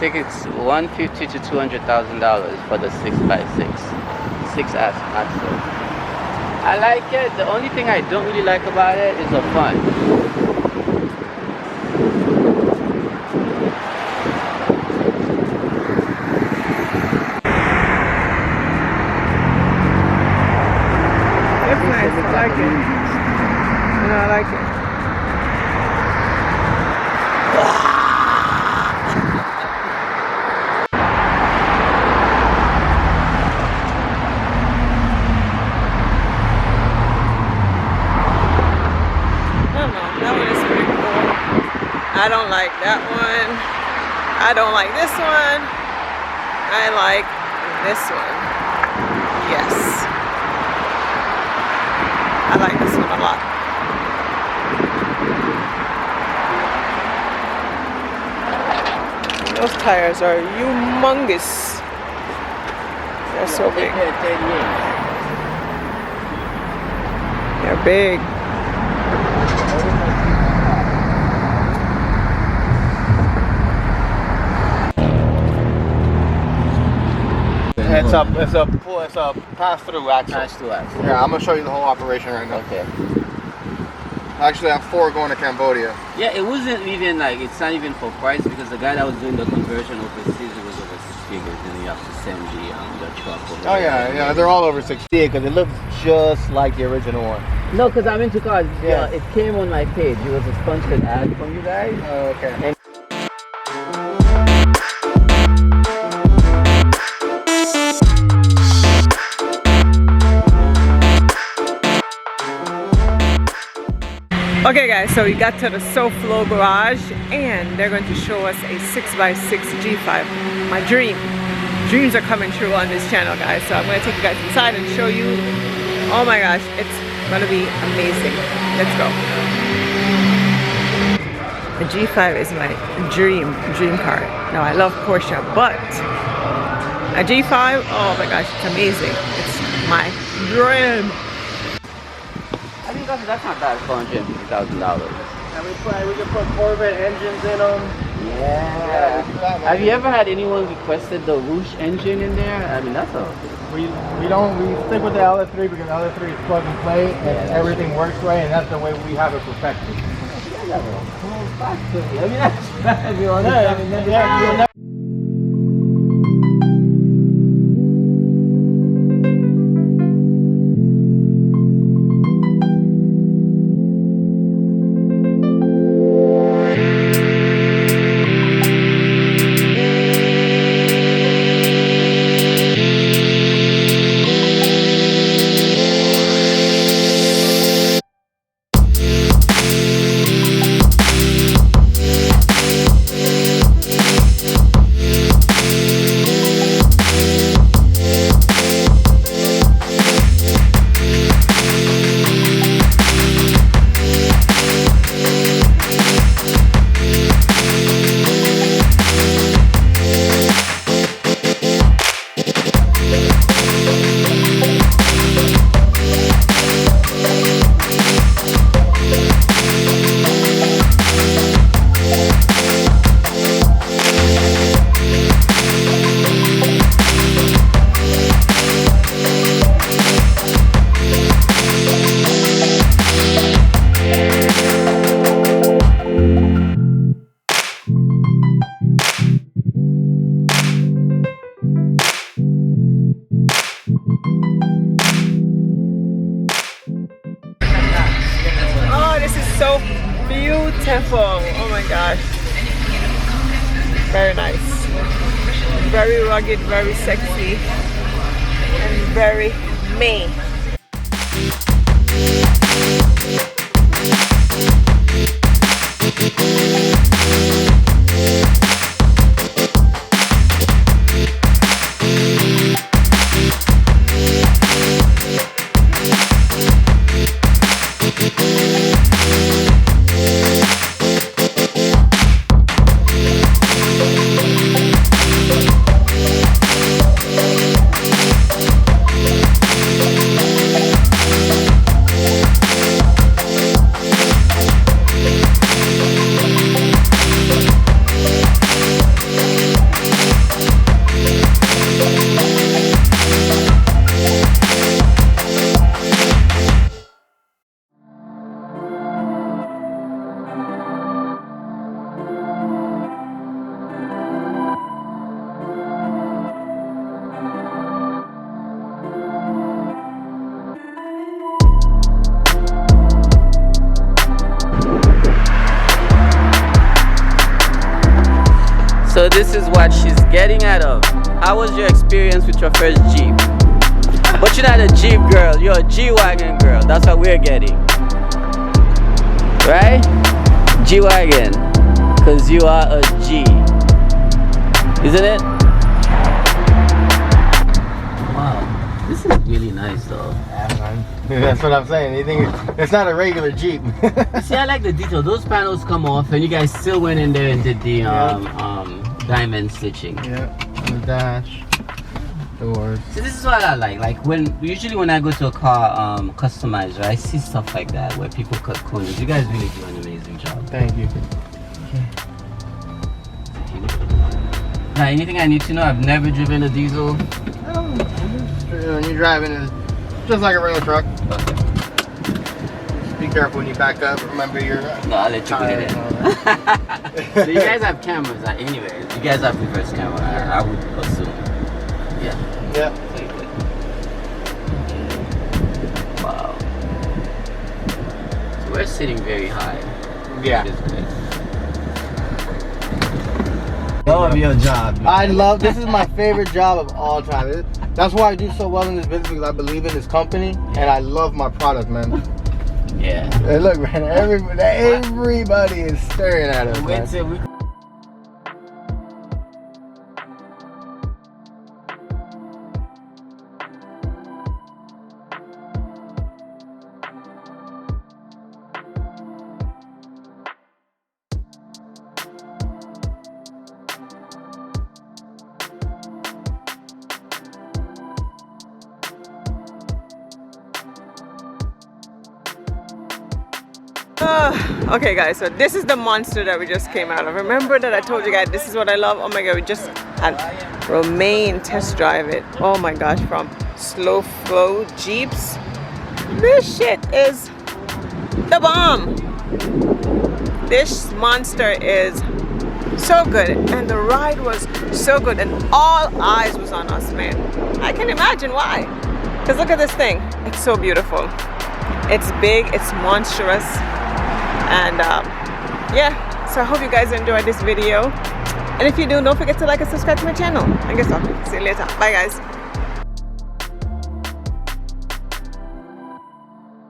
think it's $150,000 to $200,000 for the 6x6, 6S axle. I like it. The only thing I don't really like about it is the fun. It's nice. I like it. You know, I like it. I don't like that one. I don't like this one. I like this one. Yes. I like this one a lot. Those tires are humongous. They're so big. They're big. It's a pass-through axle. Pass-through axle. Yeah, I'm gonna show you the whole operation right now. Okay. Actually, I have 4 going to Cambodia. Yeah, it wasn't even like, it's not even for price, because the guy that was doing the conversion overseas, it was over 6 figures, and you have to send the truck over. Oh yeah, they're all over 6 figures because it looks just like the original one. No, because I'm into cars. Yeah, it came on my page. It was a sponsored ad from you guys. Oh, okay. And okay guys, so we got to the SoFlo garage and they're going to show us a 6x6 G5. My dreams are coming true on this channel, guys. So I'm going to take you guys inside and show you. Oh my gosh, it's going to be amazing. Let's go. The G5 is my dream car. Now I love Porsche, but a G5, oh my gosh, it's amazing. It's my dream. I think that's not bad for $150,000. And we can put Corvette engines in them. Yeah. Have you ever had anyone requested the Whoosh engine in there? I mean, that's a... We stick with the LS3 because the LS3 is plug and play and everything works right, and that's the way we have it perfected. I mean, that's bad. You know, so beautiful. Oh my gosh. Very nice. Very rugged, very sexy, and very me. this is what she's getting out of. How was your experience with your first Jeep? But you're not a Jeep girl, you're a G-Wagon girl. That's what we're getting. Right? G-Wagon. Because you are a G. Isn't it? Wow. This is really nice though. Yeah, man. That's what I'm saying. You think it's not a regular Jeep. See, I like the detail. Those panels come off and you guys still went in there and did the diamond stitching. Yeah. On the dash. Doors. So this is what I like. Like usually when I go to a car customizer, I see stuff like that where people cut corners. You guys really do an amazing job. Thank you. Now, anything I need to know? I've never driven a diesel. When you're driving, it's just like a regular truck. Okay. Just be careful when you back up. Remember your. No, I'll let you put it in. So you guys have cameras, anyway. You guys have reverse camera. I would assume. Yeah. Yeah. Wow. So we're sitting very high. Yeah. Love your job, man. I love, this is my favorite job of all time. That's why I do so well in this business, because I believe in this company and I love my product, man. Yeah. Hey, look, man, everybody is staring at us, man. Okay guys, so this is the monster that we just came out of. Remember that I told you guys this is what I love? Oh my god, we just had Romaine test drive it. Oh my gosh, from slow flow Jeeps. This shit is the bomb. This monster is so good and the ride was so good and all eyes was on us, man. I can imagine why. Because look at this thing. It's so beautiful. It's big, it's monstrous. And yeah, so I hope you guys enjoyed this video. And if you do, don't forget to like and subscribe to my channel. I guess I'll see you later. Bye guys.